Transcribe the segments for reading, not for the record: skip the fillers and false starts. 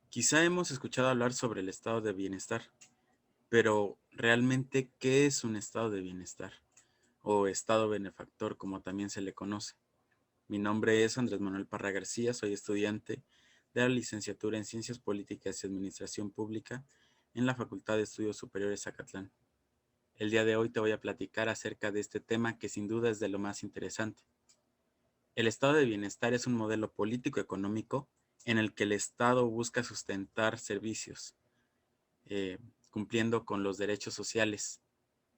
Quizá hemos escuchado hablar sobre el estado de bienestar, pero realmente, ¿qué es un estado de bienestar? O estado benefactor, como también se le conoce. Mi nombre es Andrés Manuel Parra García, soy estudiante de la licenciatura en Ciencias Políticas y Administración Pública en la Facultad de Estudios Superiores Zacatlán. El día de hoy te voy a platicar acerca de este tema que sin duda es de lo más interesante. El estado de bienestar es un modelo político-económico en el que el Estado busca sustentar servicios, eh, cumpliendo con los derechos sociales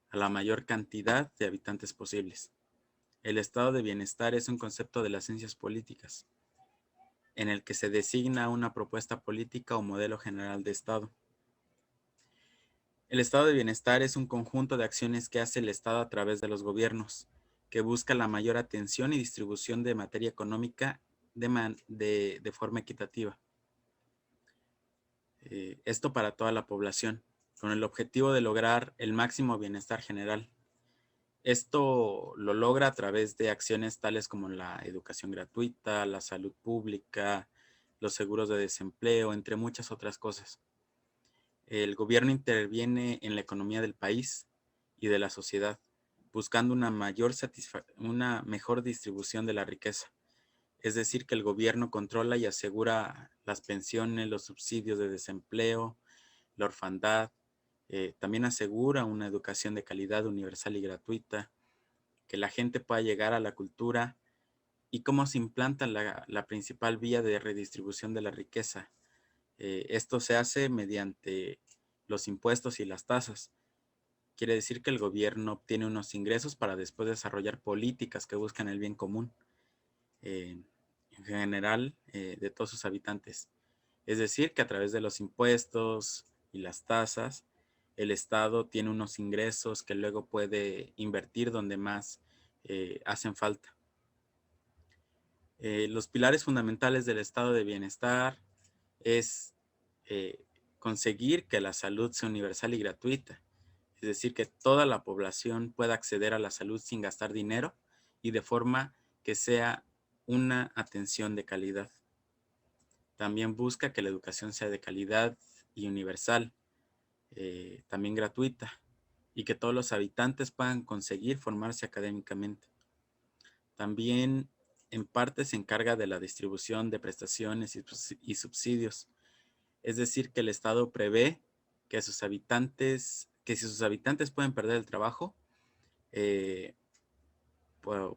a la mayor cantidad de habitantes posibles. El estado de bienestar es un concepto de las ciencias políticas, en el que se designa una propuesta política o modelo general de Estado. El estado de bienestar es un conjunto de acciones que hace el Estado a través de los gobiernos, que busca la mayor atención y distribución de materia económica de forma equitativa. Esto para toda la población, con el objetivo de lograr el máximo bienestar general. Esto lo logra a través de acciones tales como la educación gratuita, la salud pública, los seguros de desempleo, entre muchas otras cosas. El gobierno interviene en la economía del país y de la sociedad, buscando una mejor distribución de la riqueza. Es decir, que el gobierno controla y asegura las pensiones, los subsidios de desempleo, la orfandad, también asegura una educación de calidad universal y gratuita, que la gente pueda llegar a la cultura y cómo se implanta la principal vía de redistribución de la riqueza. Esto se hace mediante los impuestos y las tasas. Quiere decir que el gobierno obtiene unos ingresos para después desarrollar políticas que buscan el bien común en general de todos sus habitantes. Es decir, que a través de los impuestos y las tasas, el Estado tiene unos ingresos que luego puede invertir donde más hacen falta. Los pilares fundamentales del estado de bienestar es eh, conseguir que la salud sea universal y gratuita, es decir, que toda la población pueda acceder a la salud sin gastar dinero y de forma que sea una atención de calidad. También busca que la educación sea de calidad y universal, también gratuita, y que todos los habitantes puedan conseguir formarse académicamente. También en parte se encarga de la distribución de prestaciones y subsidios. Es decir, que el Estado prevé que que si sus habitantes pueden perder el trabajo, eh,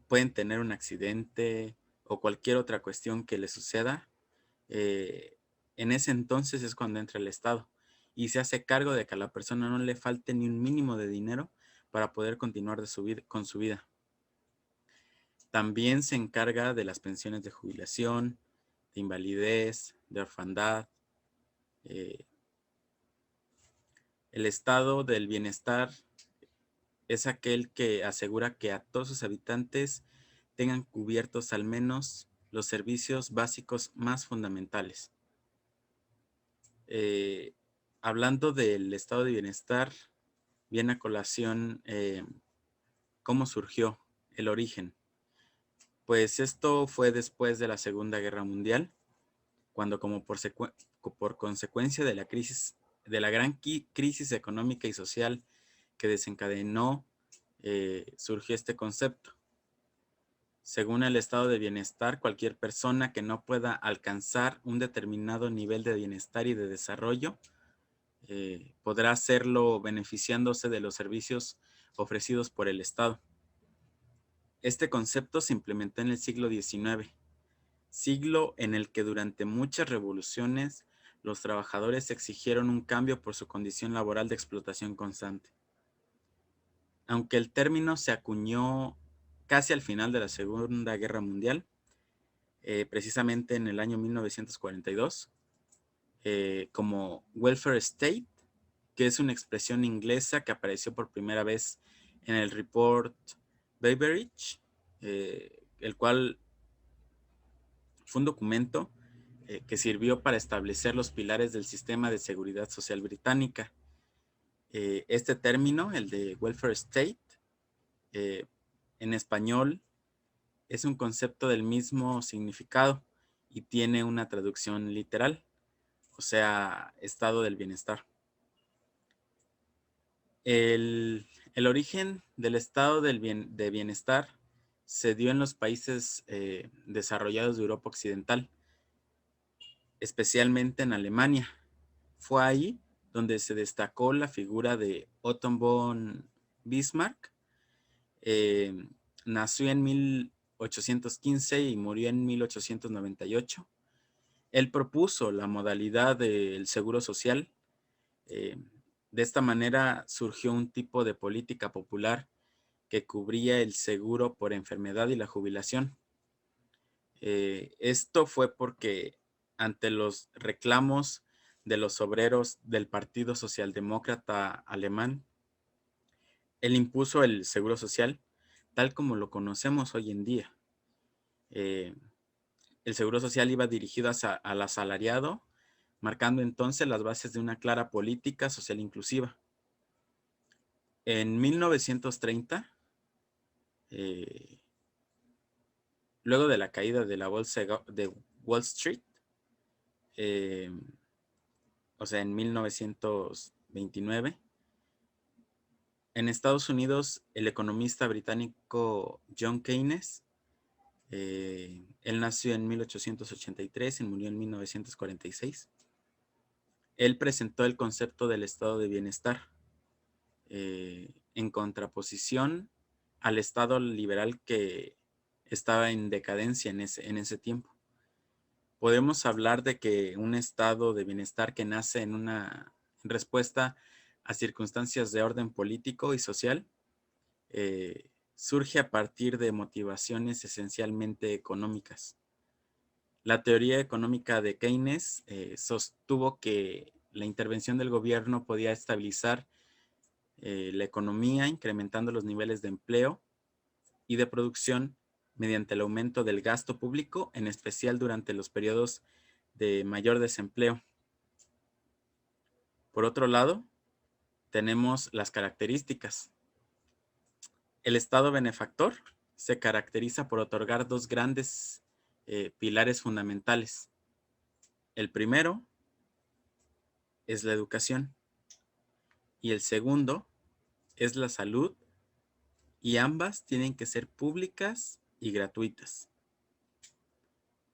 pueden tener un accidente o cualquier otra cuestión que les suceda, eh, en ese entonces es cuando entra el Estado y se hace cargo de que a la persona no le falte ni un mínimo de dinero para poder continuar con su vida. También se encarga de las pensiones de jubilación, de invalidez, de orfandad. Eh, el estado del bienestar es aquel que asegura que a todos sus habitantes tengan cubiertos al menos los servicios básicos más fundamentales. Eh, Hablando del estado de bienestar, viene a colación cómo surgió el origen. Pues esto fue después de la Segunda Guerra Mundial, cuando por consecuencia de de la gran crisis económica y social que desencadenó, surgió este concepto. Según el estado de bienestar, cualquier persona que no pueda alcanzar un determinado nivel de bienestar y de desarrollo podrá hacerlo beneficiándose de los servicios ofrecidos por el Estado. Este concepto se implementó en el siglo XIX, siglo en el que durante muchas revoluciones los trabajadores exigieron un cambio por su condición laboral de explotación constante. Aunque el término se acuñó casi al final de la Segunda Guerra Mundial, precisamente en el año 1942, como welfare state, que es una expresión inglesa que apareció por primera vez en el report Beveridge, el cual fue un documento que sirvió para establecer los pilares del sistema de seguridad social británica. Este término, el de welfare state, eh, en español es un concepto del mismo significado y tiene una traducción literal. o sea, estado del bienestar. El origen del estado de bienestar se dio en los países desarrollados de Europa Occidental, especialmente en Alemania. Fue ahí donde se destacó la figura de Otto von Bismarck. Eh, Nació en 1815 y murió en 1898. Él propuso la modalidad del seguro social. Eh, de esta manera surgió un tipo de política popular que cubría el seguro por enfermedad y la jubilación. Esto fue porque ante los reclamos de los obreros del Partido Socialdemócrata Alemán, él impuso el seguro social tal como lo conocemos hoy en día. Eh, el seguro social iba dirigido al asalariado, marcando entonces las bases de una clara política social inclusiva. En 1930, eh, luego de la caída de la bolsa de Wall Street, eh, o sea, en 1929, en Estados Unidos, el economista británico John Keynes, él nació en 1883 y murió en 1946. Él presentó el concepto del estado de bienestar en contraposición al estado liberal que estaba en decadencia en ese tiempo. Podemos hablar de que un estado de bienestar que nace en una respuesta a circunstancias de orden político y social surge a partir de motivaciones esencialmente económicas. La teoría económica de Keynes sostuvo que la intervención del gobierno podía estabilizar la economía, incrementando los niveles de empleo y de producción mediante el aumento del gasto público, en especial durante los periodos de mayor desempleo. Por otro lado, tenemos las características. El Estado benefactor se caracteriza por otorgar dos grandes pilares fundamentales. El primero es la educación y el segundo es la salud, y ambas tienen que ser públicas y gratuitas.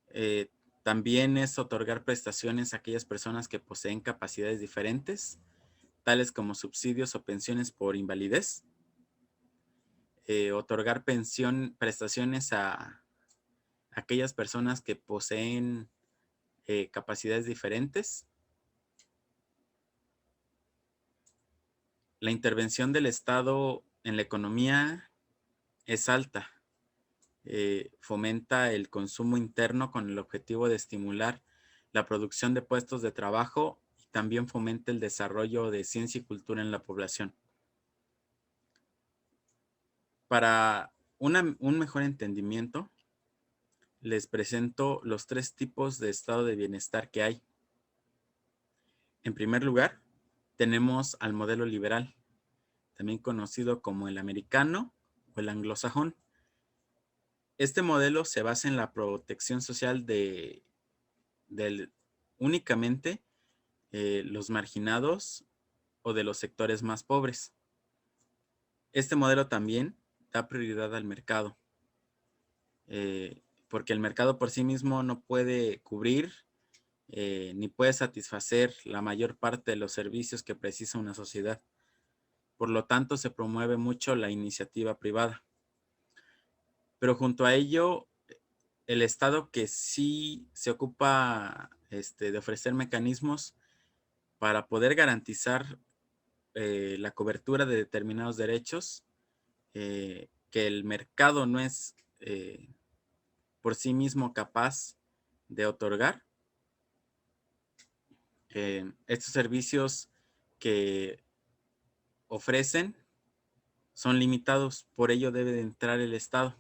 Eh, También es otorgar prestaciones a aquellas personas que poseen capacidades diferentes, tales como subsidios o pensiones por invalidez. Otorgar prestaciones a aquellas personas que poseen capacidades diferentes. La intervención del Estado en la economía es alta. Fomenta el consumo interno con el objetivo de estimular la producción de puestos de trabajo y también fomenta el desarrollo de ciencia y cultura en la población. Para un mejor entendimiento, les presento los tres tipos de estado de bienestar que hay. En primer lugar, tenemos al modelo liberal, también conocido como el americano o el anglosajón. Este modelo se basa en la protección social únicamente los marginados o de los sectores más pobres. Este modelo también da prioridad al mercado, porque el mercado por sí mismo no puede cubrir ni puede satisfacer la mayor parte de los servicios que precisa una sociedad. Por lo tanto, se promueve mucho la iniciativa privada. Pero junto a ello, el Estado que sí se ocupa de ofrecer mecanismos para poder garantizar la cobertura de determinados derechos que el mercado no es por sí mismo capaz de otorgar. Estos servicios que ofrecen son limitados, por ello debe de entrar el Estado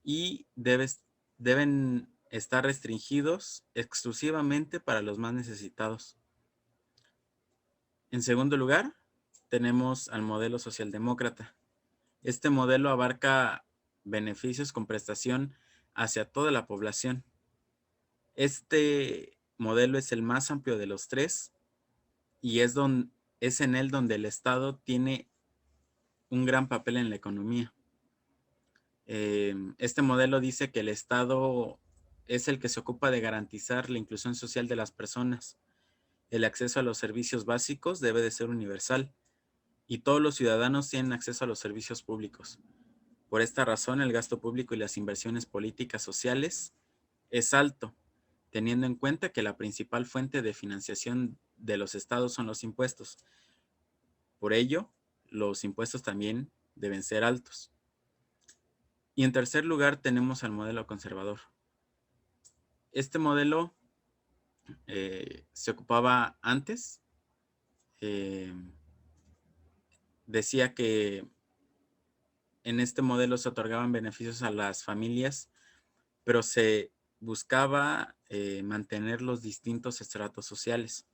y deben estar restringidos exclusivamente para los más necesitados. En segundo lugar, tenemos al modelo socialdemócrata. Este modelo abarca beneficios con prestación hacia toda la población. Este modelo es el más amplio de los tres y es en él donde el Estado tiene un gran papel en la economía. Este modelo dice que el Estado es el que se ocupa de garantizar la inclusión social de las personas. El acceso a los servicios básicos debe de ser universal y todos los ciudadanos tienen acceso a los servicios públicos. Por esta razón, el gasto público y las inversiones políticas sociales es alto, teniendo en cuenta que la principal fuente de financiación de los estados son los impuestos. Por ello, los impuestos también deben ser altos. Y en tercer lugar tenemos al modelo conservador. Este modelo se ocupaba antes, eh, decía que en este modelo se otorgaban beneficios a las familias, pero se buscaba mantener los distintos estratos sociales.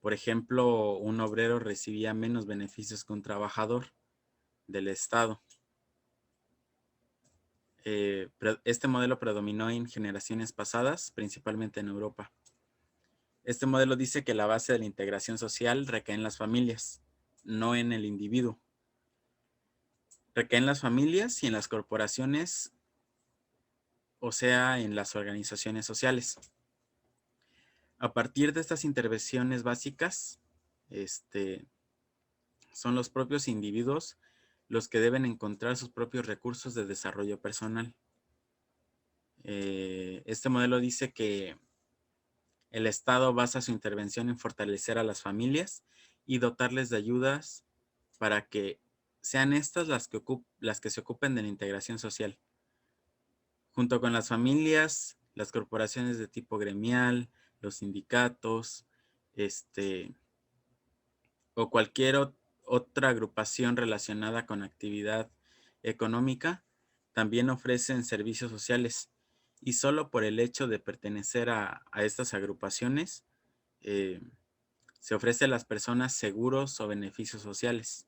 Por ejemplo, un obrero recibía menos beneficios que un trabajador del Estado. Este modelo predominó en generaciones pasadas, principalmente en Europa. Este modelo dice que la base de la integración social recae en las familias, no en el individuo. Recae en las familias y en las corporaciones, o sea, en las organizaciones sociales. A partir de estas intervenciones básicas, son los propios individuos los que deben encontrar sus propios recursos de desarrollo personal. Este modelo dice que el Estado basa su intervención en fortalecer a las familias y dotarles de ayudas para que sean estas las que se ocupen de la integración social. Junto con las familias, las corporaciones de tipo gremial, los sindicatos, o cualquier otra agrupación relacionada con actividad económica, también ofrecen servicios sociales. Y solo por el hecho de pertenecer a estas agrupaciones, eh, se ofrece a las personas seguros o beneficios sociales.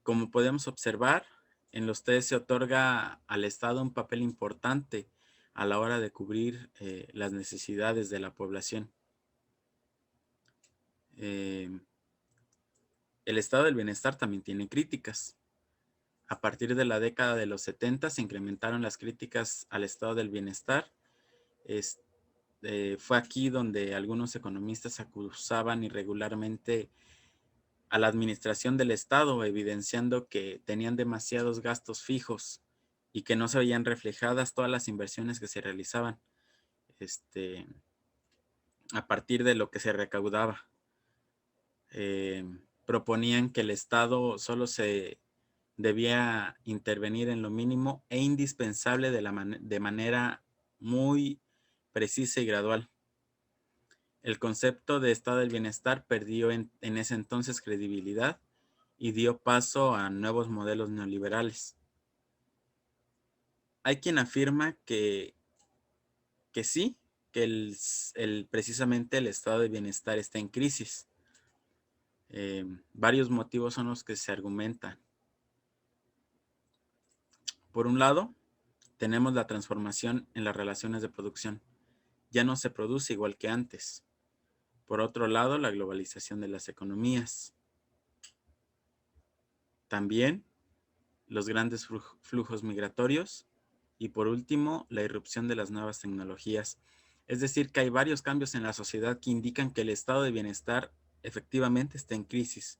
Como podemos observar, en los tres se otorga al Estado un papel importante a la hora de cubrir las necesidades de la población. El estado del bienestar también tiene críticas. A partir de la década de los 70 se incrementaron las críticas al estado del bienestar. Fue aquí donde algunos economistas acusaban irregularmente a la administración del Estado, evidenciando que tenían demasiados gastos fijos y que no se veían reflejadas todas las inversiones que se realizaban a partir de lo que se recaudaba. Proponían que el Estado solo se debía intervenir en lo mínimo e indispensable de manera muy precisa y gradual. El concepto de estado del bienestar perdió en ese entonces credibilidad y dio paso a nuevos modelos neoliberales. Hay quien afirma que sí, que precisamente el estado de bienestar está en crisis. Varios motivos son los que se argumentan. Por un lado, tenemos la transformación en las relaciones de producción. Ya no se produce igual que antes. Por otro lado, la globalización de las economías. También los grandes flujos migratorios. Y por último, la irrupción de las nuevas tecnologías. Es decir, que hay varios cambios en la sociedad que indican que el estado de bienestar efectivamente está en crisis.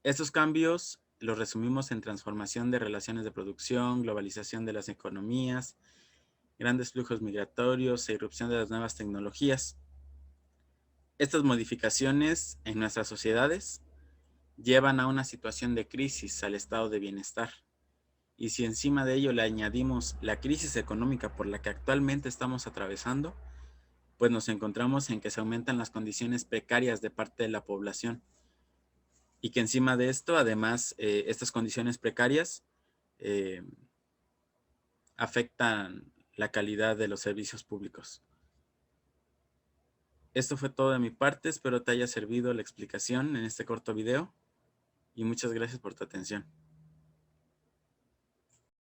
Estos cambios los resumimos en transformación de relaciones de producción, globalización de las economías, grandes flujos migratorios e irrupción de las nuevas tecnologías. Estas modificaciones en nuestras sociedades llevan a una situación de crisis al estado de bienestar. Y si encima de ello le añadimos la crisis económica por la que actualmente estamos atravesando, pues nos encontramos en que se aumentan las condiciones precarias de parte de la población. Y que encima de esto, además, estas condiciones precarias eh, afectan la calidad de los servicios públicos. Esto fue todo de mi parte, espero te haya servido la explicación en este corto video y muchas gracias por tu atención.